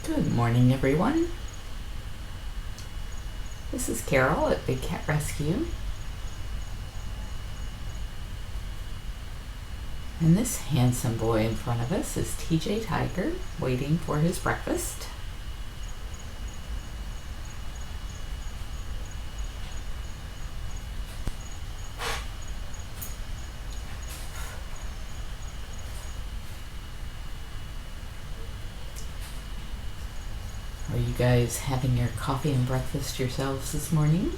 Good morning, everyone. This is Carol at Big Cat Rescue. And this handsome boy in front of us is TJ Tiger, waiting for his breakfast. Are you guys having your coffee and breakfast yourselves this morning?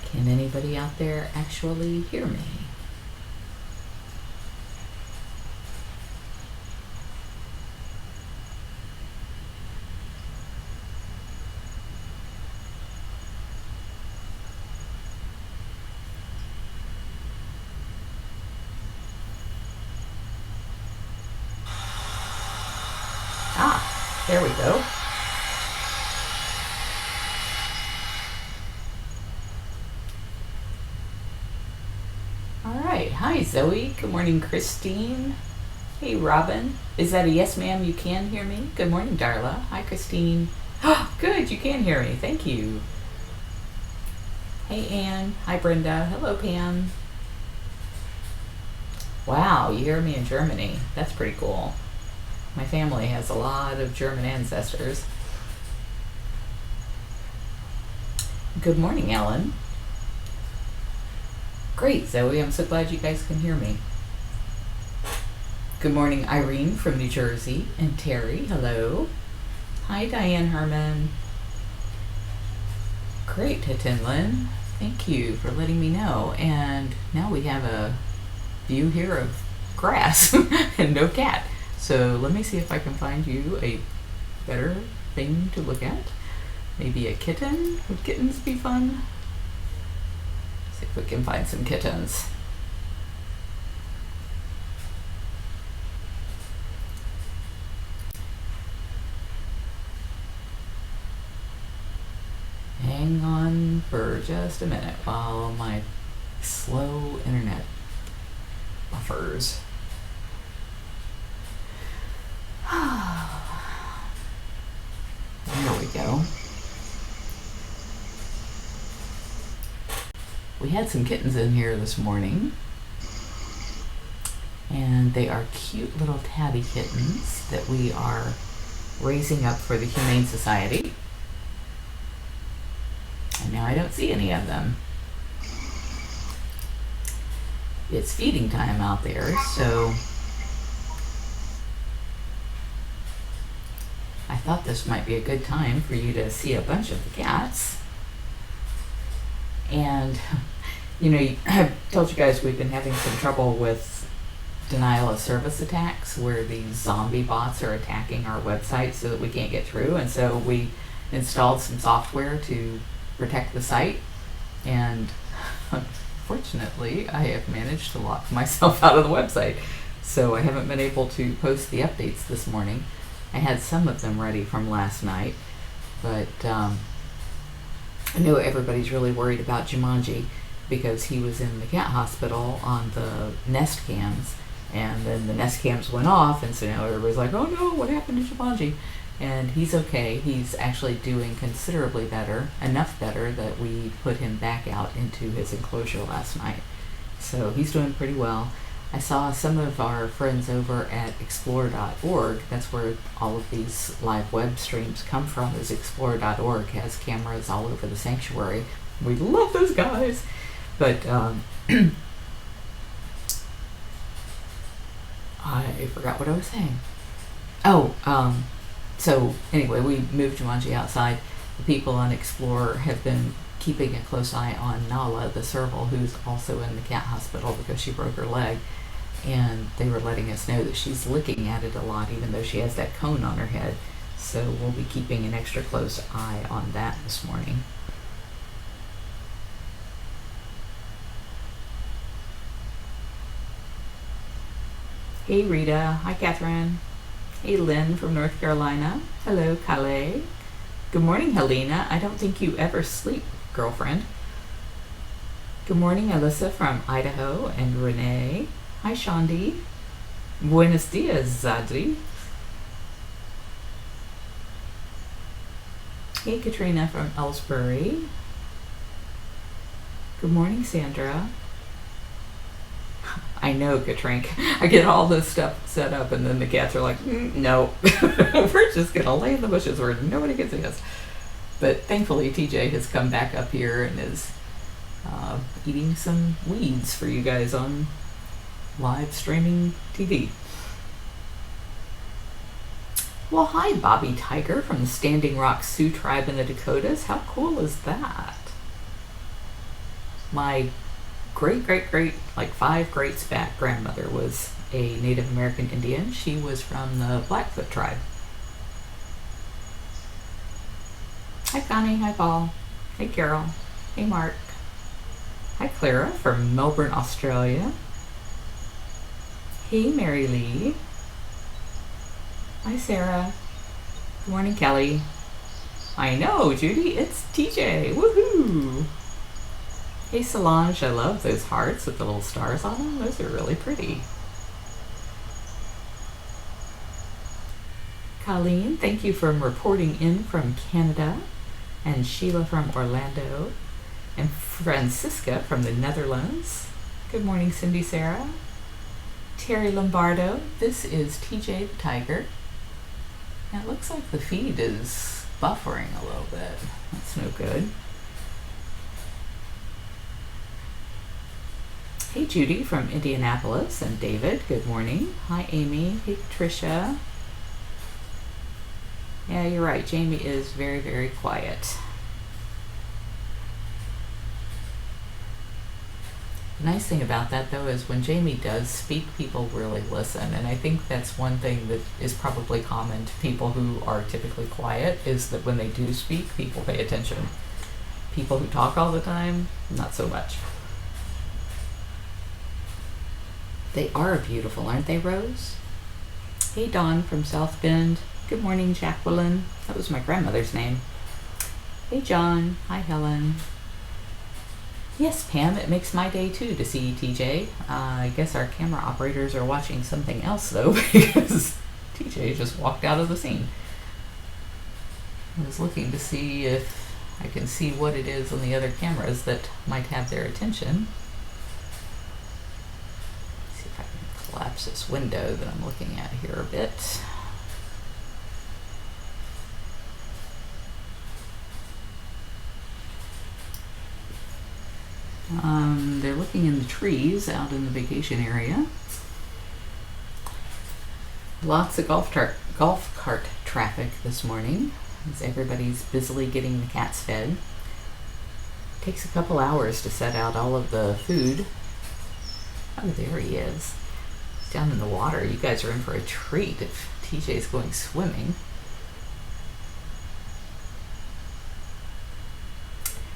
Can anybody out there actually hear me? Ah, there we go. All right. Hi, Zoe. Good morning, Christine. Hey, Robin. Is that a yes, ma'am? You can hear me? Good morning, Darla. Hi, Christine. Good, you can hear me. Thank you. Hey, Ann. Hi, Brenda. Hello, Pam. Wow, you hear me in Germany. That's pretty cool. My family has a lot of German ancestors. Good morning, Ellen. Great, Zoe. I'm so glad you guys can hear me. Good morning, Irene from New Jersey, and Terry. Hello. Hi, Diane Herman. Great, Hitinlin. Thank you for letting me know. And now we have a view here of grass and no cat. So let me see if I can find you a better thing to look at. Maybe a kitten? Would kittens be fun? See if we can find some kittens. Hang on for just a minute while my slow internet buffers. There we go. We had some kittens in here this morning, and they are cute little tabby kittens that we are raising up for the Humane Society. And now I don't see any of them. It's feeding time out there, so I thought this might be a good time for you to see a bunch of the cats. And, I've told you guys we've been having some trouble with denial of service attacks where these zombie bots are attacking our website so that we can't get through. And so we installed some software to protect the site. And unfortunately, I have managed to lock myself out of the website. So I haven't been able to post the updates this morning. I had some of them ready from last night, but I know everybody's really worried about Jumanji because he was in the cat hospital on the Nest cams, and then the Nest cams went off, and so now everybody's like, oh no, what happened to Jumanji? And he's okay. He's actually doing considerably better, enough better that we put him back out into his enclosure last night. So he's doing pretty well. I saw some of our friends over at explore.org. That's where all of these live web streams come from, is explore.org has cameras all over the sanctuary. We love those guys. But I forgot what I was saying. So anyway, we moved Jumanji outside. The people on Explore have been keeping a close eye on Nala, the serval, who's also in the cat hospital because she broke her leg. And they were letting us know that she's licking at it a lot, even though she has that cone on her head. So we'll be keeping an extra close eye on that this morning. Hey Rita. Hi Catherine. Hey Lynn from North Carolina. Hello Calais. Good morning Helena. I don't think you ever sleep, girlfriend. Good morning Alyssa from Idaho and Renee. Hi, Shandi. Buenos dias, Zadri. Hey, Katrina from Ellsbury. Good morning, Sandra. I know, Katrink. I get all this stuff set up, and then the cats are like, no, we're just going to lay in the bushes where nobody can see us. But thankfully, TJ has come back up here and is eating some weeds for you guys on live streaming TV. Well, hi, Bobby Tiger from the Standing Rock Sioux Tribe in the Dakotas. How cool is that? My great, like 5 greats back grandmother was a Native American Indian. She was from the Blackfoot tribe. Hi, Connie. Hi, Paul. Hey, Carol. Hey, Mark. Hi, Clara from Melbourne, Australia. Hey, Mary Lee. Hi, Sarah. Good morning, Kelly. I know, Judy. It's TJ. Woohoo! Hey, Solange. I love those hearts with the little stars on them. Those are really pretty. Colleen, thank you for reporting in from Canada. And Sheila from Orlando. And Francisca from the Netherlands. Good morning, Cindy Sarah. Terry Lombardo. This is TJ the Tiger. And it looks like the feed is buffering a little bit. That's no good. Hey, Judy from Indianapolis, and David, good morning. Hi, Amy. Hey, Patricia. Yeah, you're right. Jamie is very, very quiet. The nice thing about that, though, is when Jamie does speak, people really listen. And I think that's one thing that is probably common to people who are typically quiet, is that when they do speak, people pay attention. People who talk all the time, not so much. They are beautiful, aren't they, Rose? Hey, Dawn from South Bend. Good morning, Jacqueline. That was my grandmother's name. Hey, John. Hi, Helen. Yes, Pam, it makes my day too to see TJ. I guess our camera operators are watching something else, though, because TJ just walked out of the scene. I was looking to see if I can see what it is on the other cameras that might have their attention. Let's see if I can collapse this window that I'm looking at here a bit. They're looking in the trees out in the vacation area. Lots of golf cart traffic this morning as everybody's busily getting the cats fed. Takes a couple hours to set out all of the food. Oh, there he is. He's down in the water. You guys are in for a treat if TJ's going swimming.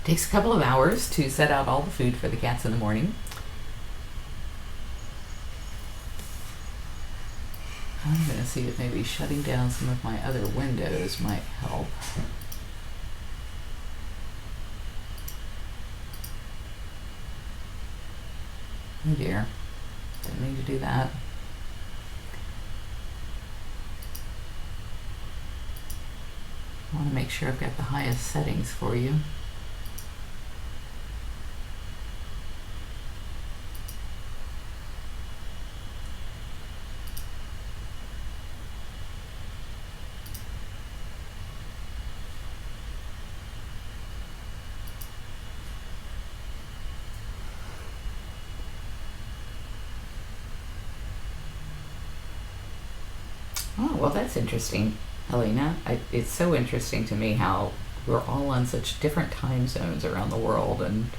Takes a couple of hours to set out all the food for the cats in the morning. I'm going to see if maybe shutting down some of my other windows might help. Oh dear, didn't mean to do that. I want to make sure I've got the highest settings for you. Oh, well, that's interesting, Helena. It's so interesting to me how we're all on such different time zones around the world, and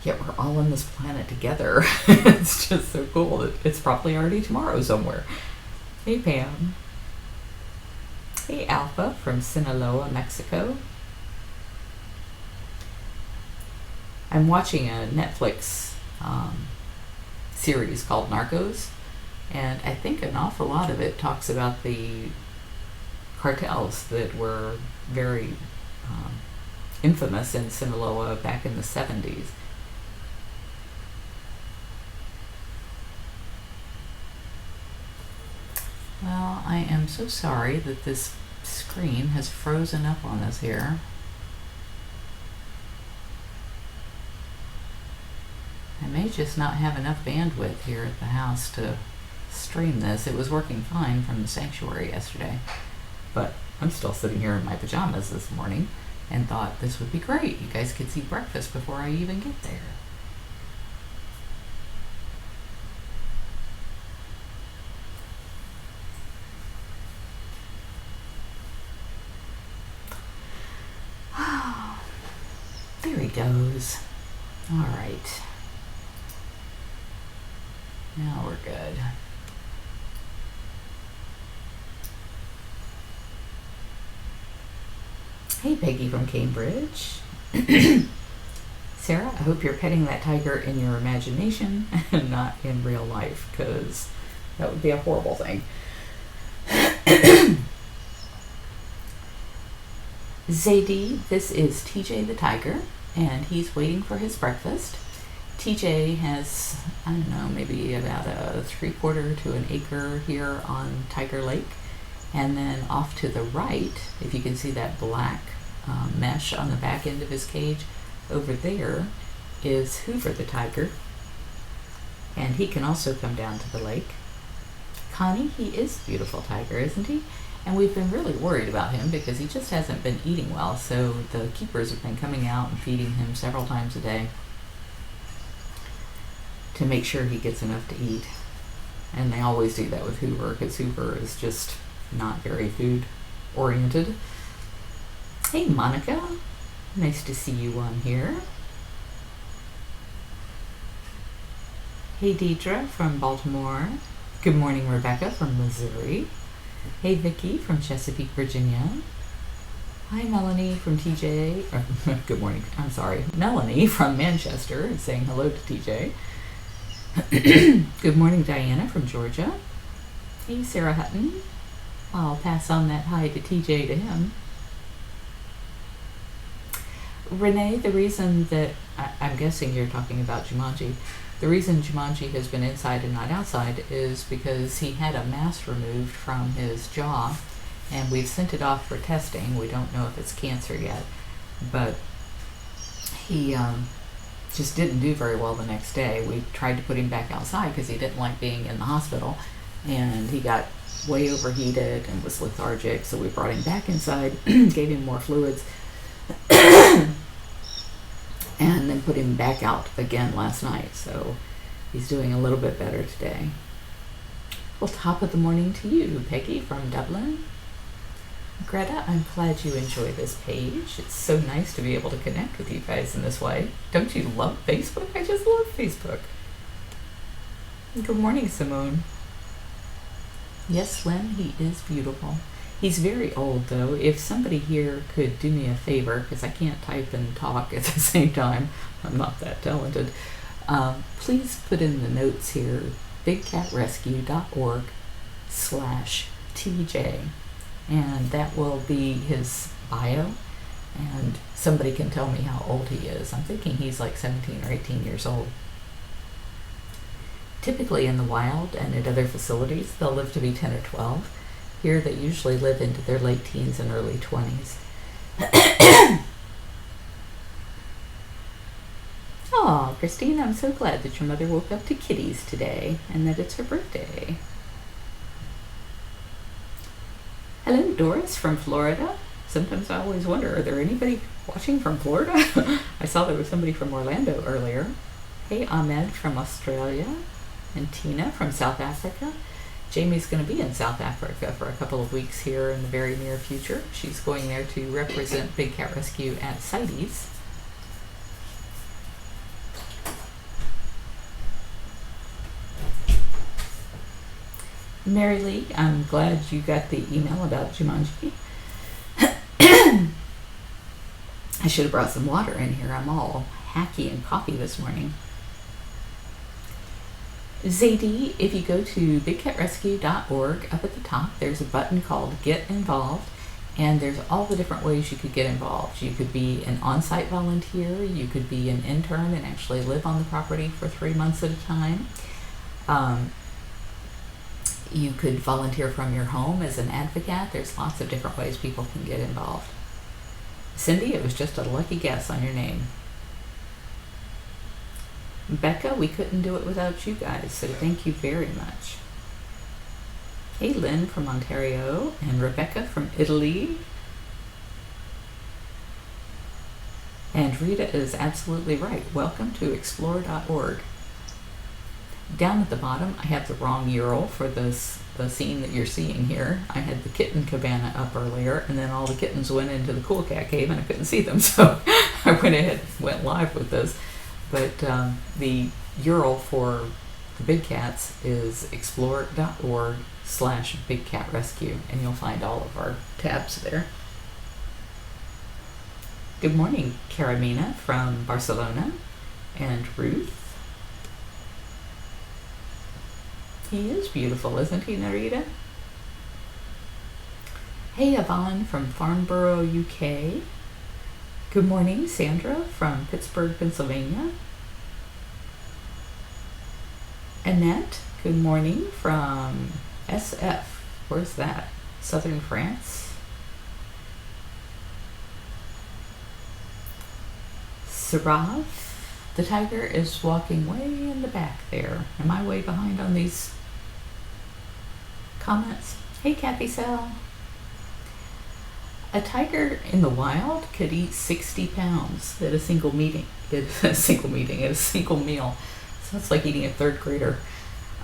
yet we're all on this planet together. It's just so cool. It's probably already tomorrow somewhere. Hey, Pam. Hey, Alpha from Sinaloa, Mexico. I'm watching a Netflix series called Narcos. And I think an awful lot of it talks about the cartels that were very infamous in Sinaloa back in the 70s. am so sorry that this screen has frozen up on us here. I may just not have enough bandwidth here at the house to stream this. It was working fine from the sanctuary yesterday, but I'm still sitting here in my pajamas this morning and thought this would be great. You guys could see breakfast before I even get there. There he goes. All right. Now we're good. Hey, Peggy from Cambridge. Sarah, I hope you're petting that tiger in your imagination and not in real life, because that would be a horrible thing. Zaidi, this is TJ the tiger, and he's waiting for his breakfast. TJ has, I don't know, maybe about a 3/4 to an acre here on Tiger Lake. And then off to the right, if you can see that black mesh on the back end of his cage, over there is Hoover the tiger. And he can also come down to the lake. Connie, he is a beautiful tiger, isn't he? And we've been really worried about him because he just hasn't been eating well. So the keepers have been coming out and feeding him several times a day to make sure he gets enough to eat. And they always do that with Hoover, because Hoover is just not very food oriented. Hey, Monica, nice to see you on here. Hey, Deidre from Baltimore. Good morning, Rebecca from Missouri. Hey, Vicki from Chesapeake, Virginia. Hi, Melanie from TJ. Good morning. I'm sorry. Melanie from Manchester is saying hello to TJ. Good morning, Diana from Georgia. Hey, Sarah Hutton. I'll pass on that hi to TJ to him. Renee, the reason that I'm guessing you're talking about Jumanji, the reason Jumanji has been inside and not outside is because he had a mass removed from his jaw, and we've sent it off for testing. We don't know if it's cancer yet, but he just didn't do very well the next day. We tried to put him back outside because he didn't like being in the hospital, and he got way overheated and was lethargic, so we brought him back inside, gave him more fluids, and then put him back out again last night. So he's doing a little bit better today. Well, top of the morning to you, Peggy from Dublin. Greta, I'm glad you enjoy this page. It's so nice to be able to connect with you guys in this way. Don't you love Facebook? I just love Facebook. Good morning, Simone. Yes, Lynn, he is beautiful. He's very old, though. If somebody here could do me a favor, because I can't type and talk at the same time, I'm not that talented, please put in the notes here, bigcatrescue.org/TJ, and that will be his bio, and somebody can tell me how old he is. I'm thinking he's like 17 or 18 years old. Typically in the wild and at other facilities, they'll live to be 10 or 12. Here, they usually live into their late teens and early 20s. Oh, Christine, I'm so glad that your mother woke up to kitties today and that it's her birthday. Hello, Doris from Florida. Sometimes I always wonder, are there anybody watching from Florida? I saw there was somebody from Orlando earlier. Hey, Ahmed from Australia. And Tina from South Africa. Jamie's going to be in South Africa for a couple of weeks here in the very near future. She's going there to represent Big Cat Rescue at CITES. Mary Lee, I'm glad you got the email about Jumanji. I should have brought some water in here. I'm all hacky and coffee this morning. Zadie, if you go to bigcatrescue.org, up at the top, there's a button called Get Involved, and there's all the different ways you could get involved. You could be an on-site volunteer, you could be an intern and actually live on the property for 3 months at a time. You could volunteer from your home as an advocate. There's lots of different ways people can get involved. Cindy, it was just a lucky guess on your name. Becca, we couldn't do it without you guys, so thank you very much. Hey, Lynn from Ontario, and Rebecca from Italy. And Rita is absolutely right. Welcome to explore.org. Down at the bottom, I have the wrong URL for the scene that you're seeing here. I had the kitten cabana up earlier, and then all the kittens went into the cool cat cave, and I couldn't see them, so I went live with this. But the URL for the big cats is explore.org/bigcatrescue, and you'll find all of our tabs there. Good morning, Karamina from Barcelona, and Ruth. He is beautiful, isn't he, Narita? Hey, Yvonne from Farnborough, UK. Good morning, Sandra from Pittsburgh, Pennsylvania. Annette, good morning from SF. Where's that? Southern France? Sarav, the tiger is walking way in the back there. Am I way behind on these comments? Hey, Kathy Sell. A tiger in the wild could eat 60 pounds at a single meal. So it's like eating a third grader.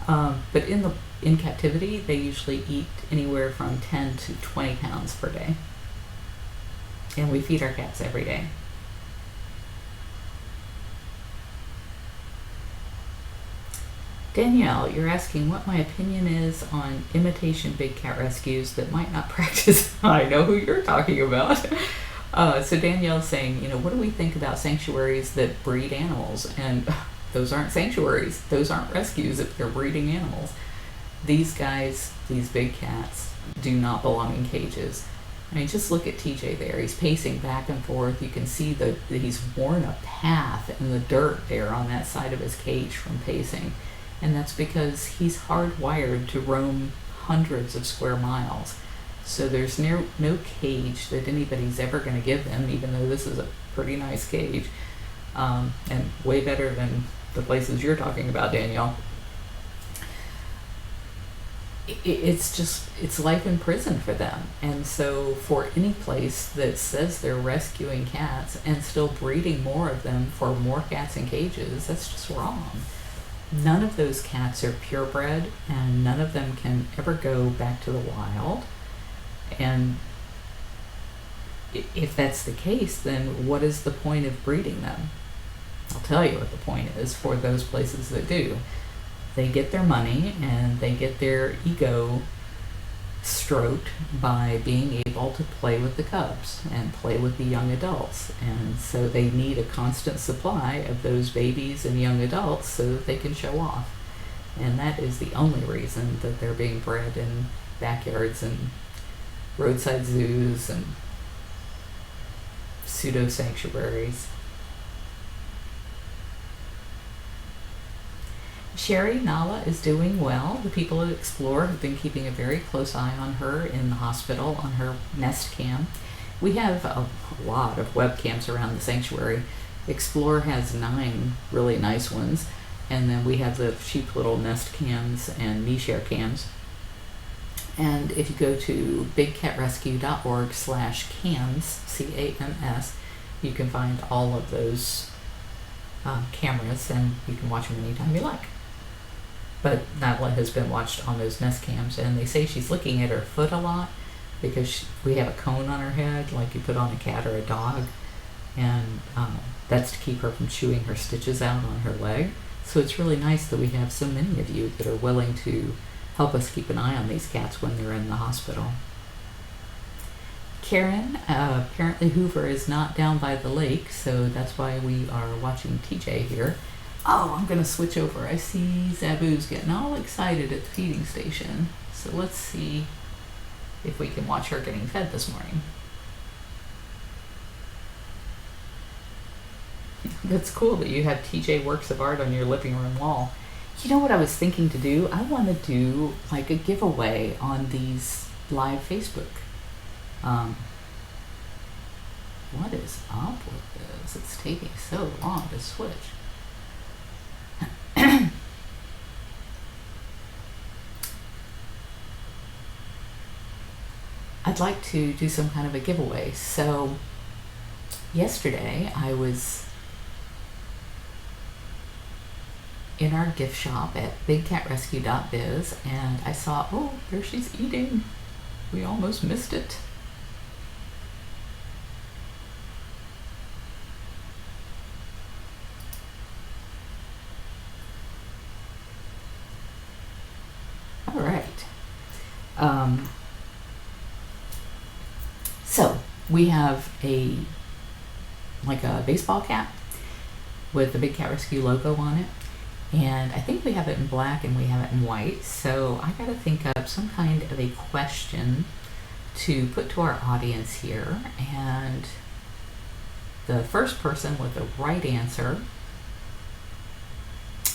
But in captivity, they usually eat anywhere from 10 to 20 pounds per day. And we feed our cats every day. Danielle, you're asking what my opinion is on imitation big cat rescues that might not practice. I know who you're talking about. So Danielle's saying, what do we think about sanctuaries that breed animals? And those aren't sanctuaries. Those aren't rescues if they're breeding animals. These guys, these big cats, do not belong in cages. I mean, just look at TJ there. He's pacing back and forth. You can see that he's worn a path in the dirt there on that side of his cage from pacing. And that's because he's hardwired to roam hundreds of square miles. So there's no cage that anybody's ever going to give him, even though this is a pretty nice cage, and way better than the places you're talking about, Danielle. It's life in prison for them. And so for any place that says they're rescuing cats and still breeding more of them for more cats in cages, that's just wrong. None of those cats are purebred, and none of them can ever go back to the wild. And if that's the case, then what is the point of breeding them? I'll tell you what the point is for those places that do. They get their money and they get their ego stroked by being able to play with the cubs and play with the young adults. And so they need a constant supply of those babies and young adults so that they can show off. And that is the only reason that they're being bred in backyards and roadside zoos and pseudo sanctuaries. Sherry Nala is doing well. The people at Explore have been keeping a very close eye on her in the hospital on her Nest Cam. We have a lot of webcams around the sanctuary. Explore has 9 really nice ones, and then we have the cheap little Nest Cams and Me Share cams. And if you go to bigcatrescue.org/cams, C-A-M-S, you can find all of those cameras, and you can watch them anytime you like. But Nala has been watched on those Nest Cams, and they say she's looking at her foot a lot because we have a cone on her head like you put on a cat or a dog, and that's to keep her from chewing her stitches out on her leg. So it's really nice that we have so many of you that are willing to help us keep an eye on these cats when they're in the hospital. Karen, apparently Hoover is not down by the lake, so that's why we are watching TJ here. Oh, I'm going to switch over. I see Zabu's getting all excited at the feeding station. So let's see if we can watch her getting fed this morning. That's cool that you have TJ works of art on your living room wall. You know what I was thinking to do? I want to do like a giveaway on these live Facebook. What is up with this? It's taking so long to switch. I'd like to do some kind of a giveaway. So yesterday I was in our gift shop at bigcatrescue.biz and I saw, oh, there she's eating. We almost missed it. All right. So we have a baseball cap with the Big Cat Rescue logo on it. And I think we have it in black and we have it in white. So I got to think up some kind of a question to put to our audience here. And the first person with the right answer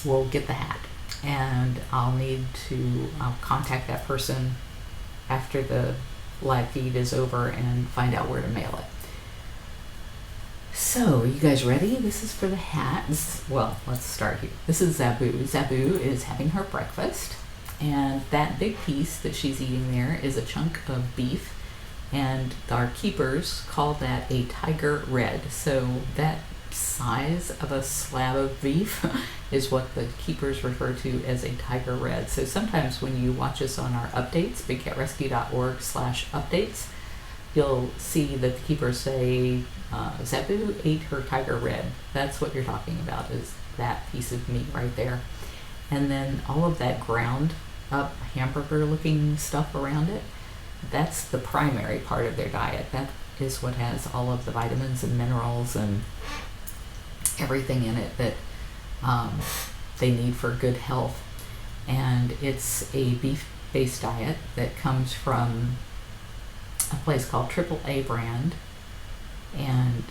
will get the hat. And I'll contact that person after the live feed is over and find out where to mail it. So, you guys ready? This is for the hat. Well, let's start here. This is Zabu. Zabu is having her breakfast, and that big piece that she's eating there is a chunk of beef, and our keepers call that a tiger red. So that size of a slab of beef is what the keepers refer to as a tiger red. So sometimes when you watch us on our updates, bigcatrescue.org/updates, you'll see that the keepers say, Zabu ate her tiger red. That's what you're talking about, is that piece of meat right there. And then all of that ground up hamburger looking stuff around it, that's the primary part of their diet. That is what has all of the vitamins and minerals and everything in it that they need for good health. And it's a beef-based diet that comes from a place called AAA Brand. And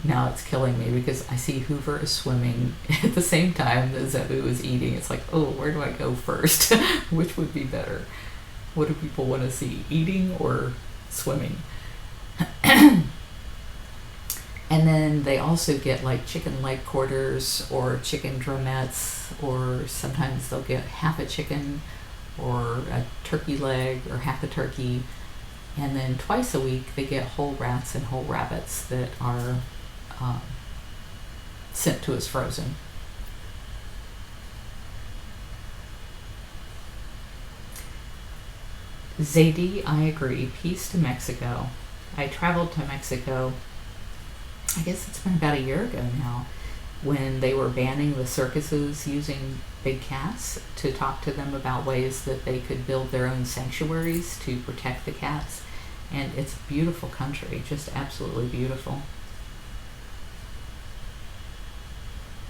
now it's killing me because I see Hoover is swimming at the same time that Zabu is eating. It's like, oh, where do I go first? Which would be better? What do people want to see, eating or swimming? And then they also get like chicken leg quarters or chicken drumettes, or sometimes they'll get half a chicken or a turkey leg or half a turkey. And then twice a week they get whole rats and whole rabbits that are sent to us frozen. Zadie, I agree. Peace to Mexico. I traveled to Mexico, I guess it's been about a year ago now, when they were banning the circuses using big cats, to talk to them about ways that they could build their own sanctuaries to protect the cats. And it's a beautiful country, just absolutely beautiful.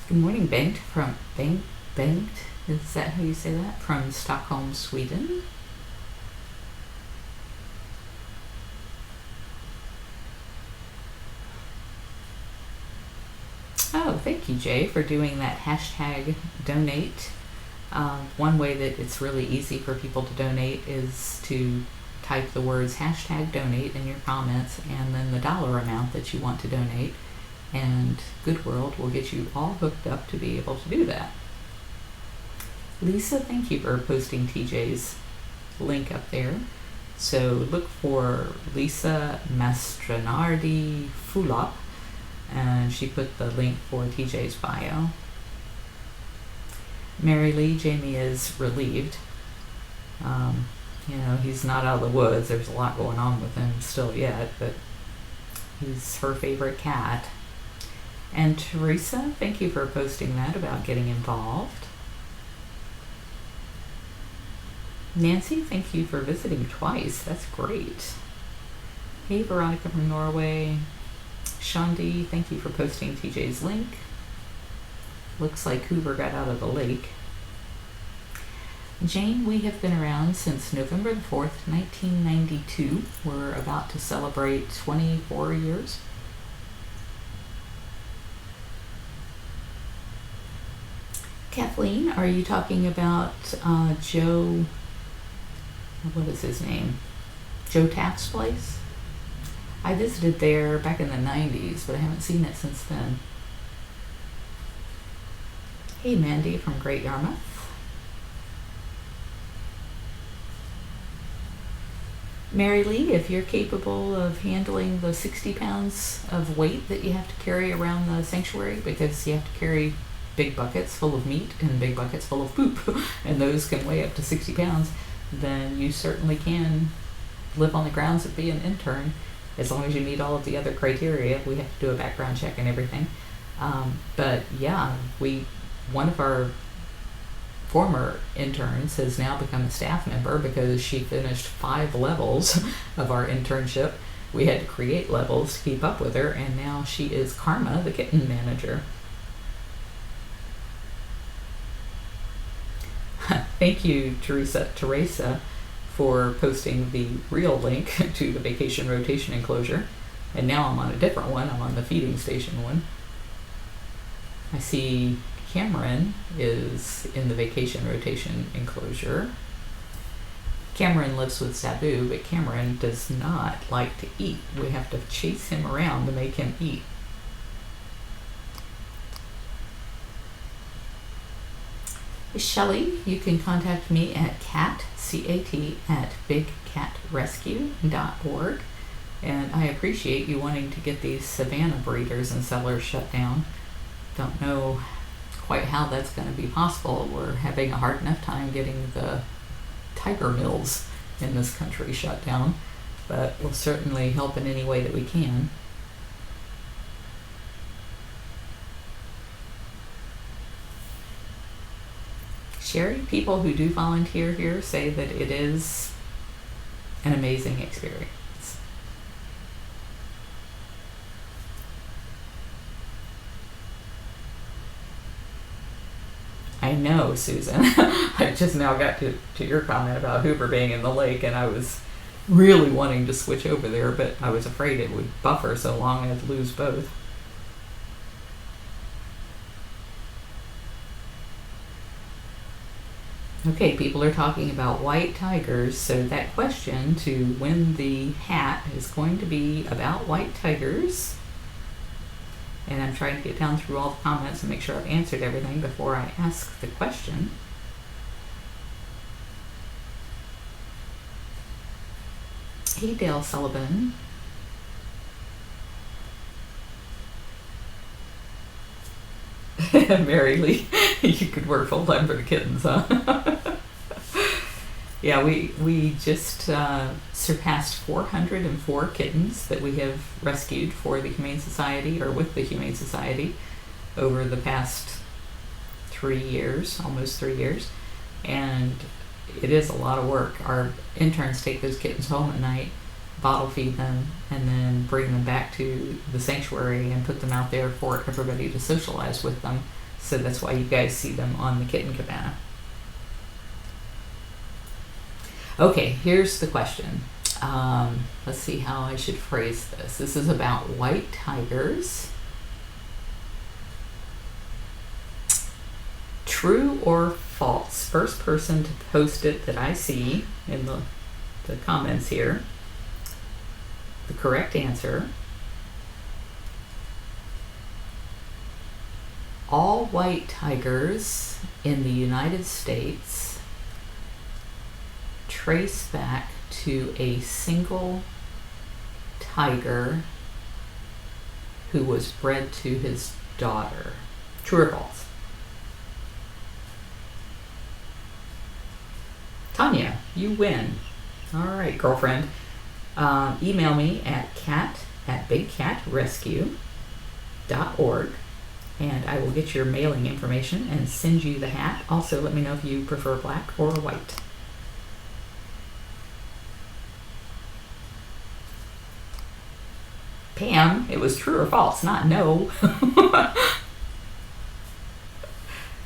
Good morning, Bengt from Bengt, is that how you say that? From Stockholm, Sweden. Oh, thank you, Jay, for doing that hashtag donate. One way that it's really easy for people to donate is to type the words hashtag donate in your comments and then the dollar amount that you want to donate, and Good World will get you all hooked up to be able to do that. Lisa, thank you for posting TJ's link up there. So look for Lisa Mastronardi Fulop, and she put the link for TJ's bio. Mary Lee, Jamie is relieved. He's not out of the woods. There's a lot going on with him still yet, but he's her favorite cat. And Teresa, thank you for posting that about getting involved. Nancy, thank you for visiting twice. That's great. Hey, Veronica from Norway. Shandi, thank you for posting TJ's link. Looks like Hoover got out of the lake. Jane, we have been around since November the 4th, 1992. We're about to celebrate 24 years. Kathleen, are you talking about Joe, what is his name? Joe Taft's place? I visited there back in the 90s, but I haven't seen it since then. Hey, Mandy from Great Yarmouth. Mary Lee, if you're capable of handling the 60 pounds of weight that you have to carry around the sanctuary, because you have to carry big buckets full of meat and big buckets full of poop, and those can weigh up to 60 pounds, then you certainly can live on the grounds of being an intern, as long as you meet all of the other criteria. We have to do a background check and everything. But yeah, one of our former interns has now become a staff member because she finished 5 levels of our internship. We had to create levels to keep up with her, and now she is Karma, the kitten manager. Thank you, Teresa, for posting the real link to the vacation rotation enclosure. And now I'm on a different one. I'm on the feeding station one. I see Cameron is in the vacation rotation enclosure. Cameron lives with Sabu, but Cameron does not like to eat. We have to chase him around to make him eat. Shelly, you can contact me at CAT at bigcatrescue.org. And I appreciate you wanting to get these Savannah breeders and sellers shut down. Don't know quite how that's going to be possible. We're having a hard enough time getting the tiger mills in this country shut down, but we'll certainly help in any way that we can. Sherry, people who do volunteer here say that it is an amazing experience. I know, Susan. I just now got to your comment about Hoover being in the lake, and I was really wanting to switch over there, but I was afraid it would buffer so long I'd lose both. Okay, people are talking about white tigers, so that question to win the hat is going to be about white tigers. And I'm trying to get down through all the comments and make sure I've answered everything before I ask the question. Hey, Dale Sullivan. Mary Lee, you could work full time for the kittens, huh? Yeah, we just surpassed 404 kittens that we have rescued for the Humane Society, or with the Humane Society, over the past 3 years, almost 3 years. And it is a lot of work. Our interns take those kittens home at night, bottle feed them, and then bring them back to the sanctuary and put them out there for everybody to socialize with them. So that's why you guys see them on the kitten cabana. Okay, here's the question. Let's see how I should phrase this. This is about white tigers. True or false? First person to post it that I see in the comments here. The correct answer. All white tigers in the United States trace back to a single tiger who was bred to his daughter. True or false? Tanya, you win. All right, girlfriend. Email me at cat@bigcatrescue.org, and I will get your mailing information and send you the hat. Also, let me know if you prefer black or white. Pam, it was true or false, not no.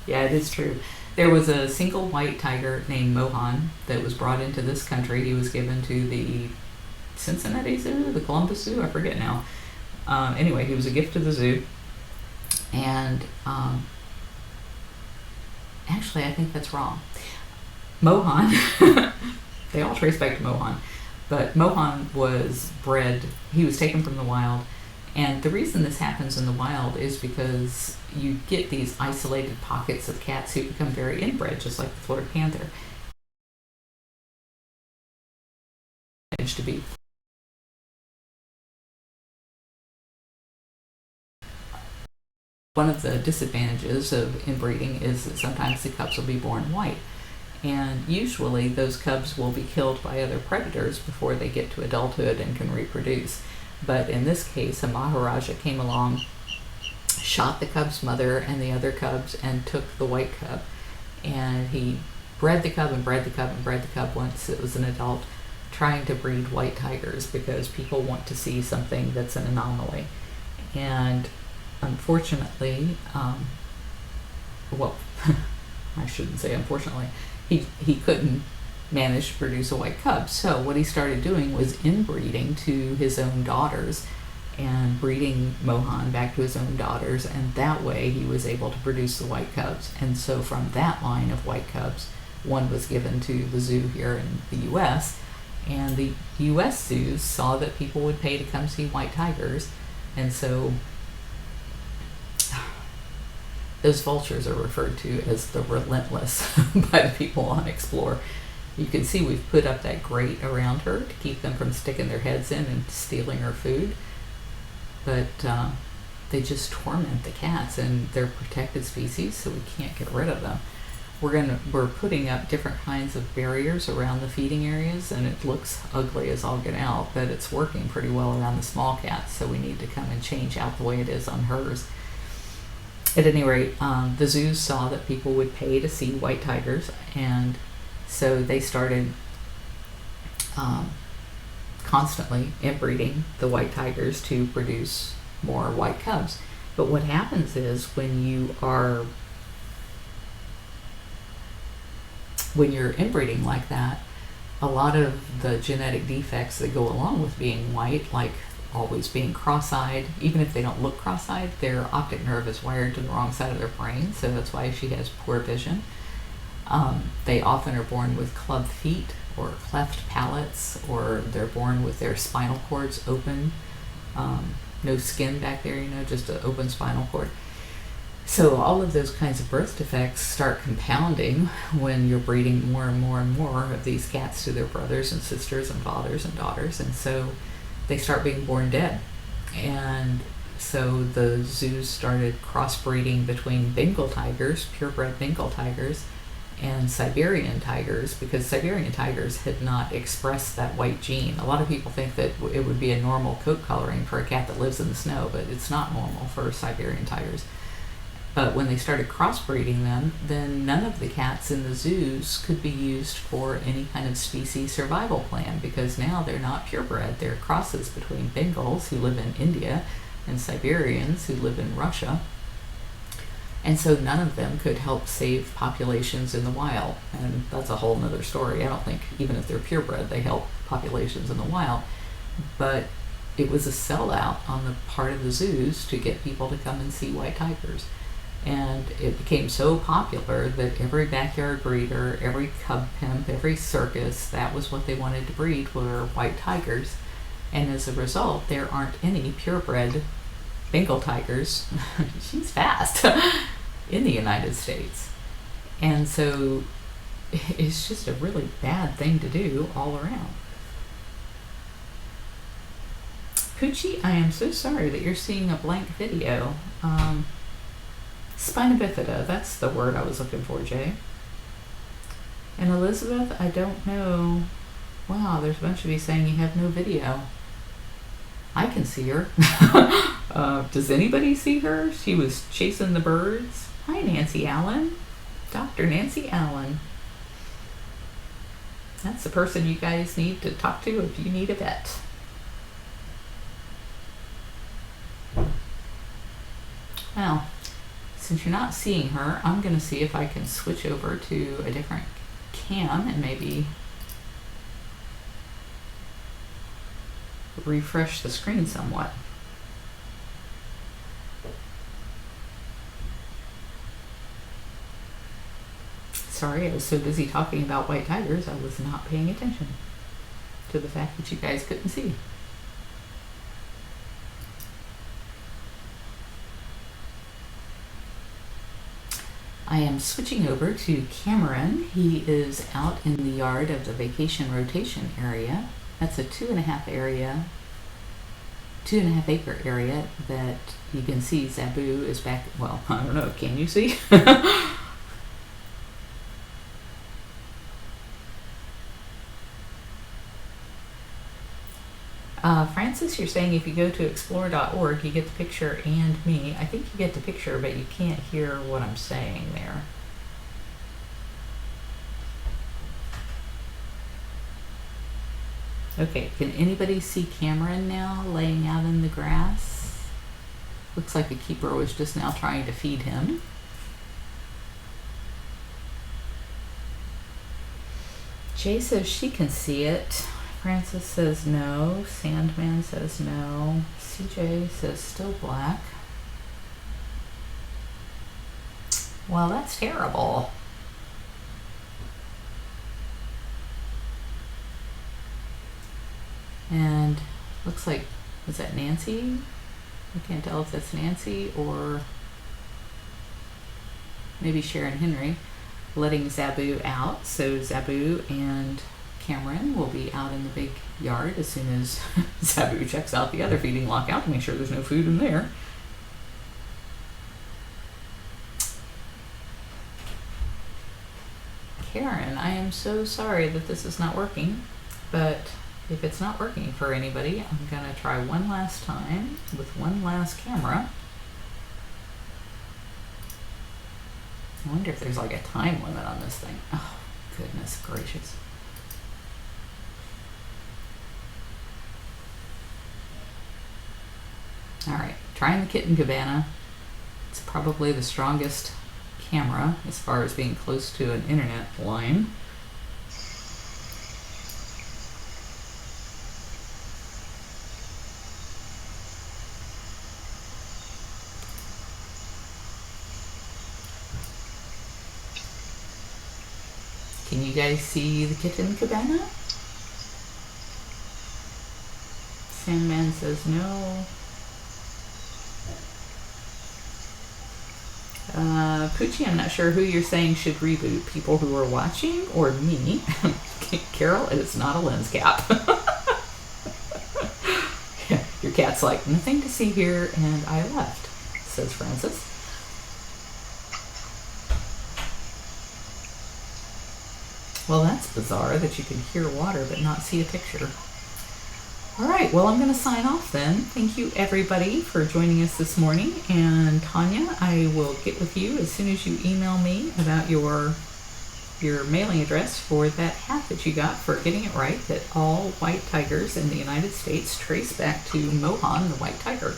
Yeah, it is true. There was a single white tiger named Mohan that was brought into this country. He was given to the Cincinnati Zoo, the Columbus Zoo, I forget now. Anyway, he was a gift to the zoo, and actually, I think that's wrong. Mohan, they all trace back to Mohan, but Mohan was bred, he was taken from the wild, and the reason this happens in the wild is because you get these isolated pockets of cats who become very inbred, just like the Florida panther. To be one of the disadvantages of inbreeding is that sometimes the cubs will be born white, and usually those cubs will be killed by other predators before they get to adulthood and can reproduce. But in this case, a Maharaja came along, shot the cub's mother and the other cubs, and took the white cub, and he bred the cub and bred the cub and bred the cub once it was an adult, trying to breed white tigers because people want to see something that's an anomaly. And unfortunately, well, I shouldn't say unfortunately, he couldn't manage to produce a white cub. So what he started doing was inbreeding to his own daughters and breeding Mohan back to his own daughters, and that way he was able to produce the white cubs. And so from that line of white cubs, one was given to the zoo here in the US, and the US zoos saw that people would pay to come see white tigers, and so those vultures are referred to as the relentless by the people on Explore. You can see we've put up that grate around her to keep them from sticking their heads in and stealing her food, but they just torment the cats, and they're protected species, so we can't get rid of them. We're putting up different kinds of barriers around the feeding areas, and it looks ugly as all get out, but it's working pretty well around the small cats, so we need to come and change out the way it is on hers. At any rate, the zoos saw that people would pay to see white tigers, and so they started constantly inbreeding the white tigers to produce more white cubs. But what happens is when you're inbreeding like that, a lot of the genetic defects that go along with being white, like always being cross-eyed, even if they don't look cross-eyed, their optic nerve is wired to the wrong side of their brain, so that's why she has poor vision. They often are born with club feet or cleft palates, or they're born with their spinal cords open, no skin back there, just an open spinal cord. So all of those kinds of birth defects start compounding when you're breeding more and more and more of these cats to their brothers and sisters and fathers and daughters, and so they start being born dead. And so the zoos started crossbreeding between Bengal tigers, purebred Bengal tigers, and Siberian tigers, because Siberian tigers had not expressed that white gene. A lot of people think that it would be a normal coat coloring for a cat that lives in the snow, but it's not normal for Siberian tigers. But when they started crossbreeding them, then none of the cats in the zoos could be used for any kind of species survival plan, because now they're not purebred. They're crosses between Bengals, who live in India, and Siberians, who live in Russia. And so none of them could help save populations in the wild. And that's a whole nother story. I don't think, even if they're purebred, they help populations in the wild. But it was a sellout on the part of the zoos to get people to come and see white tigers. And it became so popular that every backyard breeder, every cub pimp, every circus, that was what they wanted to breed, were white tigers. And as a result, there aren't any purebred Bengal tigers, she's fast, in the United States. And so it's just a really bad thing to do all around. Poochie, I am so sorry that you're seeing a blank video. Spina bifida, that's the word I was looking for, Jay. And Elizabeth, I don't know. Wow, there's a bunch of you saying you have no video. I can see her. Does anybody see her? She was chasing the birds. Hi, Nancy Allen. Dr. Nancy Allen. That's the person you guys need to talk to if you need a vet. Well, since you're not seeing her, I'm going to see if I can switch over to a different cam and maybe refresh the screen somewhat. Sorry, I was so busy talking about white tigers, I was not paying attention to the fact that you guys couldn't see. I am switching over to Cameron. He is out in the yard of the vacation rotation area. That's a 2.5 acre area that you can see Zabu is back. Well, I don't know, can you see? Francis, you're saying if you go to explore.org, you get the picture and me. I think you get the picture, but you can't hear what I'm saying there. Okay, can anybody see Cameron now laying out in the grass? Looks like the keeper was just now trying to feed him. Jay says she can see it. Francis says no. Sandman says no. CJ says still black. Well, that's terrible. And looks like, was that Nancy? I can't tell if that's Nancy or maybe Sharon Henry letting Zabu out. So Zabu and Cameron will be out in the big yard as soon as Zabu checks out the other feeding lockout to make sure there's no food in there. Karen, I am so sorry that this is not working, but if it's not working for anybody, I'm gonna try one last time with one last camera. I wonder if there's like a time limit on this thing. Oh, goodness gracious. Alright, trying the kitten cabana. It's probably the strongest camera as far as being close to an internet line. Can you guys see the kitten cabana? Sandman says no. Poochie, I'm not sure who you're saying should reboot. People who are watching or me? Carol, it is not a lens cap. Your cat's like, nothing to see here, and I left, says Francis. Well, that's bizarre that you can hear water but not see a picture. All right, well, I'm going to sign off then. Thank you, everybody, for joining us this morning. And Tanya, I will get with you as soon as you email me about your mailing address for that hat that you got for getting it right, that all white tigers in the United States trace back to Mohan, the white tiger.